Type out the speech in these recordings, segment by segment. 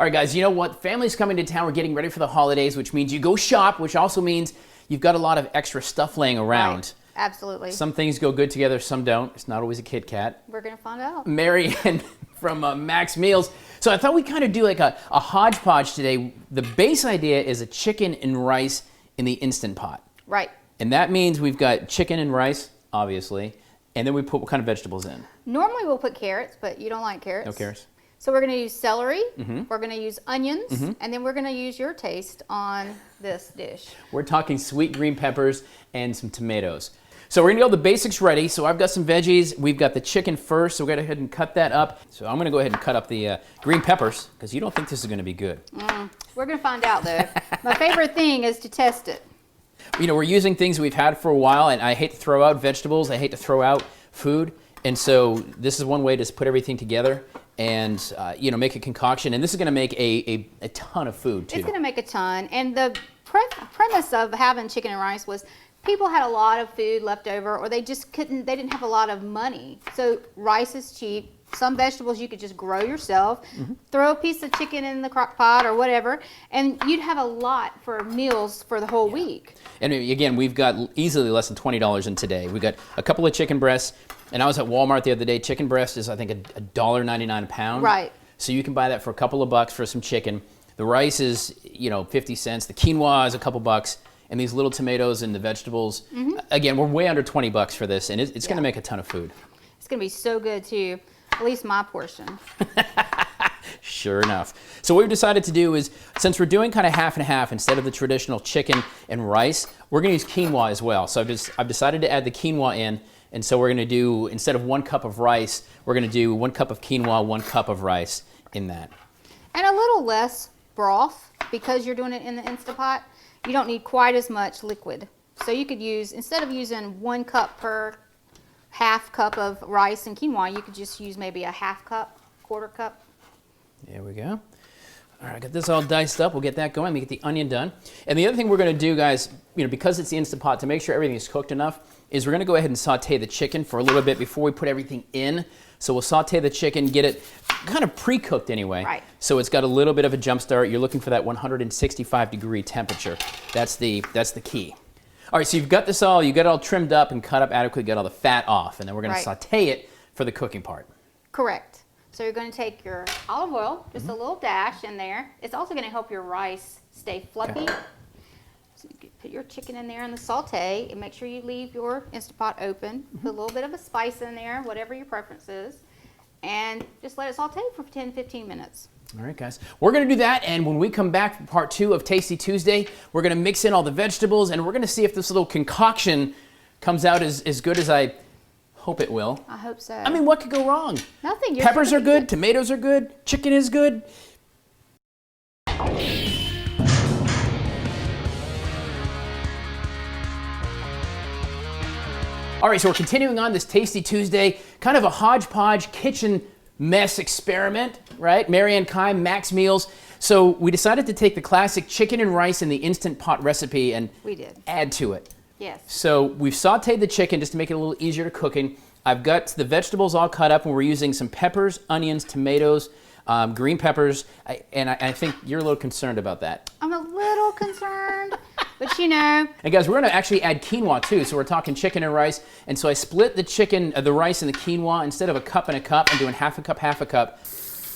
All right, guys, you know what? Family's coming to town. We're getting ready for the holidays, which means you go shop, which also means you've got a lot of extra stuff laying around. Right. Absolutely. Some things go good together, some don't. It's not always a Kit Kat. We're going to find out. Mary and from Max Meals. So I thought we'd kind of do like a hodgepodge today. The base idea is a chicken and rice in the Instant Pot. Right. And that means we've got chicken and rice, obviously, and then we put what kind of vegetables in? Normally we'll put carrots, but you don't like carrots. No carrots. So we're going to use celery, we're going to use onions, and then we're going to use your taste on this dish. We're talking sweet green peppers and some tomatoes. So we're going to get all the basics ready. So I've got some veggies. We've got the chicken first, so we're going to go ahead and cut that up. So I'm going to go ahead and cut up the green peppers, because you don't think this is going to be good. We're going to find out, though. My favorite thing is to test it. You know, we're using things we've had for a while, and I hate to throw out vegetables. I hate to throw out food. And so this is one way to put everything together and, you know, make a concoction. And this is going to make a ton of food, too. It's going to make a ton. And the premise of having chicken and rice was people had a lot of food left over, or they didn't have a lot of money. So rice is cheap. Some vegetables you could just grow yourself, throw a piece of chicken in the crock pot or whatever, and you'd have a lot for meals for the whole week. And again, we've got easily less than $20 in today. We've got a couple of chicken breasts, and I was at Walmart the other day. Chicken breast is, I think, $1.99 a pound. Right. So you can buy that for a couple of bucks for some chicken. The rice is, you know, 50 cents. The quinoa is a couple bucks. And these little tomatoes and the vegetables, again, we're way under 20 bucks for this, and it's going to make a ton of food. It's going to be so good, too. At least my portion. Sure enough. So what we've decided to do is, since we're doing kind of half and half instead of the traditional chicken and rice, we're going to use quinoa as well. So I've decided to add the quinoa in, and so we're going to do, instead of 1 cup of rice, we're going to do 1 cup of quinoa, 1 cup of rice in that. And a little less broth, because you're doing it in the Instant Pot. You don't need quite as much liquid. So you could use, instead of using 1 cup per half cup of rice and quinoa, you could just use maybe a half cup, quarter cup. There we go. All right, I got this all diced up. We'll get that going. Let me get the onion done. And the other thing we're going to do, guys, you know, because it's the Instant Pot, to make sure everything is cooked enough, is we're going to go ahead and saute the chicken for a little bit before we put everything in. So we'll saute the chicken, get it kind of pre-cooked anyway. Right. So it's got a little bit of a jump start. You're looking for that 165-degree temperature. That's the key. All right, so you've got this all, you got it all trimmed up and cut up adequately, got all the fat off, and then we're going to saute it for the cooking part. Correct. So you're going to take your olive oil, just a little dash in there. It's also going to help your rice stay fluffy. Okay. So you can put your chicken in there in the saute, and make sure you leave your Instant Pot open. Put a little bit of a spice in there, whatever your preference is, and just let it saute for 10-15 minutes. All right, guys. We're going to do that, and when we come back for part 2 of Tasty Tuesday, we're going to mix in all the vegetables, and we're going to see if this little concoction comes out as good as I hope it will. I hope so. I mean, what could go wrong? Nothing. Peppers are good, tomatoes are good, chicken is good. All right, so we're continuing on this Tasty Tuesday, kind of a hodgepodge kitchen mess experiment, right? Mary and Keim, Max Meals. So we decided to take the classic chicken and rice in the Instant Pot recipe and add to it. Yes. So we've sauteed the chicken just to make it a little easier to cooking. I've got the vegetables all cut up, and we're using some peppers, onions, tomatoes, green peppers, and I think you're a little concerned about that. I'm a little concerned, but you know. And guys, we're going to actually add quinoa too, so we're talking chicken and rice. And so I split the chicken, the rice and the quinoa. Instead of a cup and a cup, I'm doing half a cup, half a cup.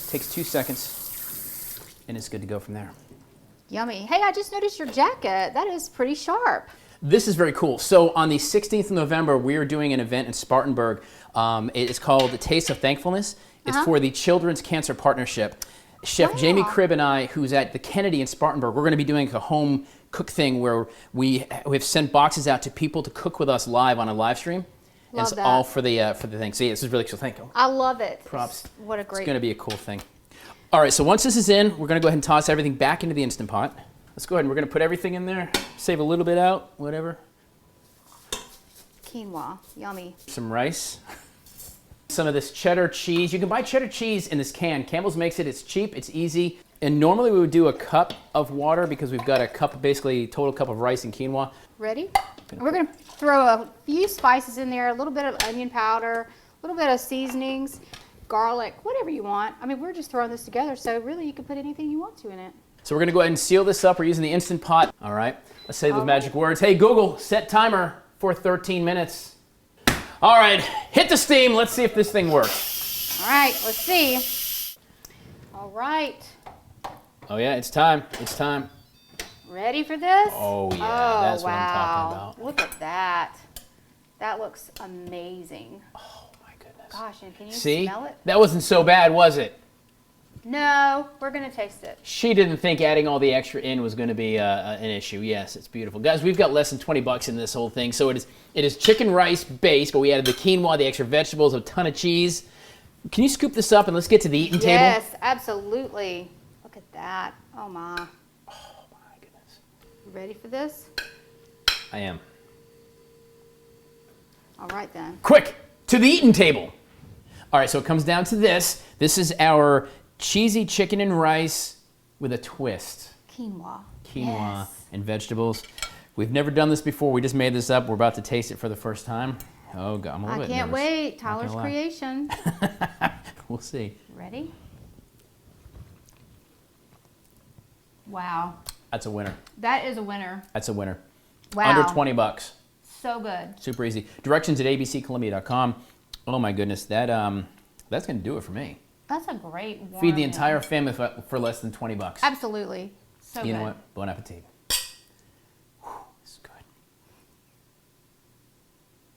Takes 2 seconds, and it's good to go from there. Yummy. Hey, I just noticed your jacket. That is pretty sharp. This is very cool. So on the 16th of November, we are doing an event in Spartanburg. It's called The Taste of Thankfulness. It's for the Children's Cancer Partnership. Chef Jamie Cribb and I, who's at the Kennedy in Spartanburg, we're going to be doing a home cook thing where we've sent boxes out to people to cook with us live on a live stream. Love it's that. all for the thing. So yeah, this is really cool. Thank you. I love it. Props. What a great. It's going to be a cool thing. All right, so once this is in, we're going to go ahead and toss everything back into the Instant Pot. Let's go ahead and we're going to put everything in there. Save a little bit out, whatever. Quinoa. Yummy. Some rice. Some of this cheddar cheese. You can buy cheddar cheese in this can. Campbell's makes it. It's cheap. It's easy. And normally we would do a cup of water because we've got a cup, basically total cup of rice and quinoa. Ready? We're going to throw a few spices in there, a little bit of onion powder, a little bit of seasonings, garlic, whatever you want. I mean, we're just throwing this together, so really you can put anything you want to in it. So we're gonna go ahead and seal this up. We're using the Instant Pot. All right, let's say those magic words. Hey Google, set timer for 13 minutes. All right, hit the steam. Let's see if this thing works. All right, let's see. All right. Oh yeah, it's time. It's time. Ready for this? Oh yeah, that's what I'm talking about. Look at that. That looks amazing. Oh my goodness. Gosh, and can you See? smell it? That wasn't so bad, was it? No, we're gonna taste it. She didn't think adding all the extra in was going to be an issue. Yes, it's beautiful. Guys, we've got less than 20 bucks in this whole thing. So it is chicken rice based, but we added the quinoa, the extra vegetables, a ton of cheese. Can you scoop this up and let's get to the eating table? Yes, absolutely. Look at that. Oh my. Oh my goodness. You ready for this? I am. All right then. Quick, to the eating table. All right, so it comes down to this. This is our cheesy chicken and rice with a twist. Quinoa. Quinoa Yes. and vegetables. We've never done this before. We just made this up. We're about to taste it for the first time. Oh God, I'm a little I bit can't nervous. wait. Not Tyler's gonna lie. creation. We'll see. Ready? Wow. That's a winner. That is a winner. That's a winner. Wow. Under 20 bucks. So good. Super easy. Directions at abccolumbia.com. Oh my goodness, that's gonna do it for me. That's a great warm Feed the meal. entire family for less than 20 bucks. Absolutely. So You good. know what? Bon appetit.